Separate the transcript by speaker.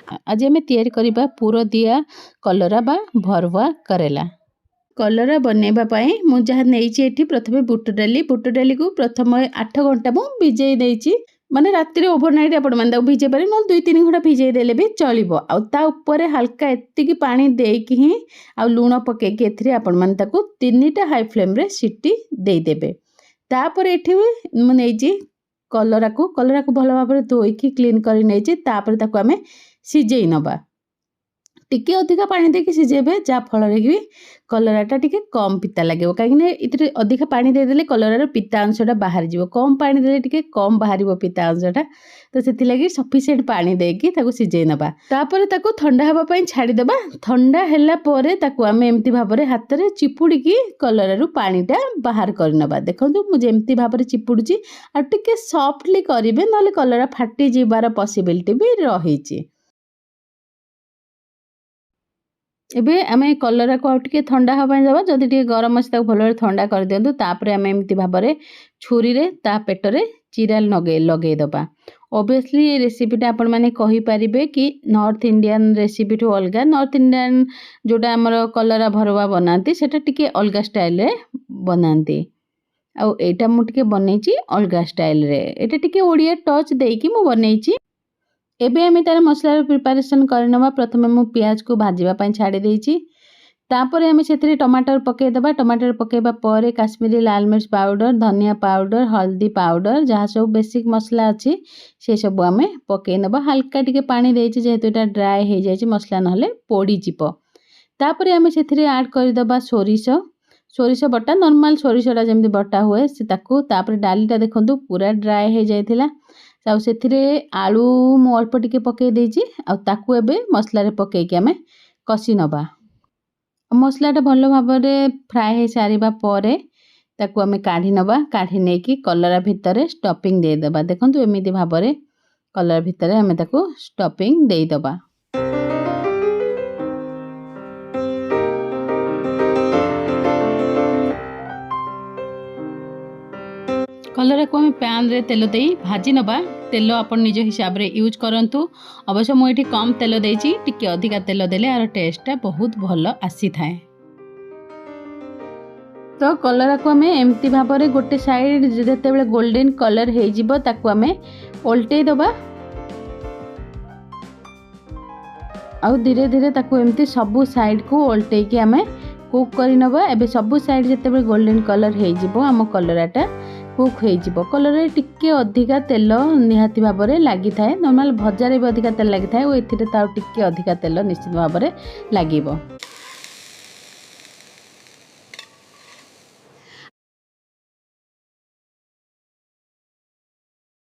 Speaker 1: आज आम तैयारी करबा पुर दिया कलरा बा भरुआ करेला। कलरा बनवाई मुझे जहाँ नहीं प्रथम बुट डाली को प्रथम 8 घंटा मु भिजे देती माने राति ओभरनाइट आपण मैंने भिजे पारे ना 2-3 घंटा भिजे देले भी चलिबो। आउ ता ऊपर हल्का एतिकी पानी देकी ही आउ लूण पकेकी एथिरे आपण माने ताको 3टा हाई फ्लेम रे सीटी देई देबे। तापर एठी मु नेइची कलरा को भलो भाबरे धोईकी क्लीन करी नेइची। तापर ताको आमे सिजेई नबा टिके अधिका पानी देके सिजेबे जा फल रे कलराटा टिके कम पिता लगे कहीं इतने अधिका पानी देदेले कलरार पिता अंशटा बाहर जीवो। कम पानी देले टिके कम बाहर पिता अंशटा तो से लगी सफिशिएंट पानी देकी ताको सिजेई नबा। तापर ताको ठंडा हवा पई छाड़ी देबा। ठंडा हैला परे ताको आमे एम्ति भाबरे हाथ रे चिपुड़ी की कलरारु पानीटा बाहर कर नबा। देखंतु मु जेम्ति भाबरे चिपुडुची आ टिके सॉफ्टली करिवे नले कलरा फाटी जीवार पॉसिबिलिटी भी रहिची। एबे आमे कलरा को आउटे ठंडा हवा जावा जदि टिके गरम अच्छे ताको भल ठंडा कर दियंतु। तापर आमे एम्ति भाबरे छुरी रे ता पेटरे चिरा लगे दबा। ऑब्वियसली ये रेसिपीटा आपण माने कहि परिबे कि नॉर्थ इंडियन रेसिपी ठू अलगा। नॉर्थ इंडियन जोटा हमर कलरा भरुआ बनाती सेटा टिके अलगा स्टाइल रे बनाती। आउ एटा मु टिके बनैची अलगा स्टाइल रे एटा टिके ओडिया टच देकी मु बनैची। एबे आमे तार मसला प्रिपरेशन करनवा। प्रथमे मु प्याज को भाजीबा पई छाड़ी देइची। तापर आमे सेतरे टमाटर पके दबा। टमाटर पकेबा परे काश्मीरी लाल मिर्च पाउडर धनिया पाउडर हल्दी पाउडर जहाँ सब बेसिक मसला अच्छी से सब आमे पके नबा। हल्का टिके पानी देइची जेहेतु एटा ड्राई हो जाइची मसला नहले पोड़ी जिवो। तापर आमे सेतरे ऐड कर दबा सोरिष बटा नॉर्मल सोरिषटा जेमति बटा हुए से ताकू। तापर डालीटा देखंतु पूरा ड्राई हो जाइथिला। ताउ सेथिरे आलू मु अल्प टिके पके देइची आ ताकू एबे मसला रे पके के आमे कसी नबा। मसलाटा भलो भाबरे फ्राई हो सारिबा परे ताकू आमे काढी नबा। काढी नेकी कलरा भितरे स्टफिंग दे दबा। देखंतु एमिति भाबरे कलरा भितरे आमे ताकू स्टफिंग देई दबा। कलरा को आम पैन रे तेल दे भाजी नबा। तेल आपण निज हिसाब रे यूज करंतु। अवश्य मु एठी कम तेल देइची टिके अधिका तेल देले आर टेस्टटा बहुत भलो आसी थाए। तो कलरा को आम एमती भाव में गोटे साइड जेते बेले गोल्डन कलर हो जिवो ताकू आम ओल्टे दबा। आउ धीरे धीरे ताकू एमती सबु साइड को ओल्टे की आम कुक करि नबा। एबे सबु साइड जेते बेले गोल्डन कलर हो जिवो आम कलराटा कुक हो जिवो। कलर टिके अधिका तेल निहाती भाव में लगी थाए। नॉर्मल भजा रे भी अधिका तेल लगी थाए और एथिरे ताउ टिके अधिका तेल निश्चित भाव में लागिवो।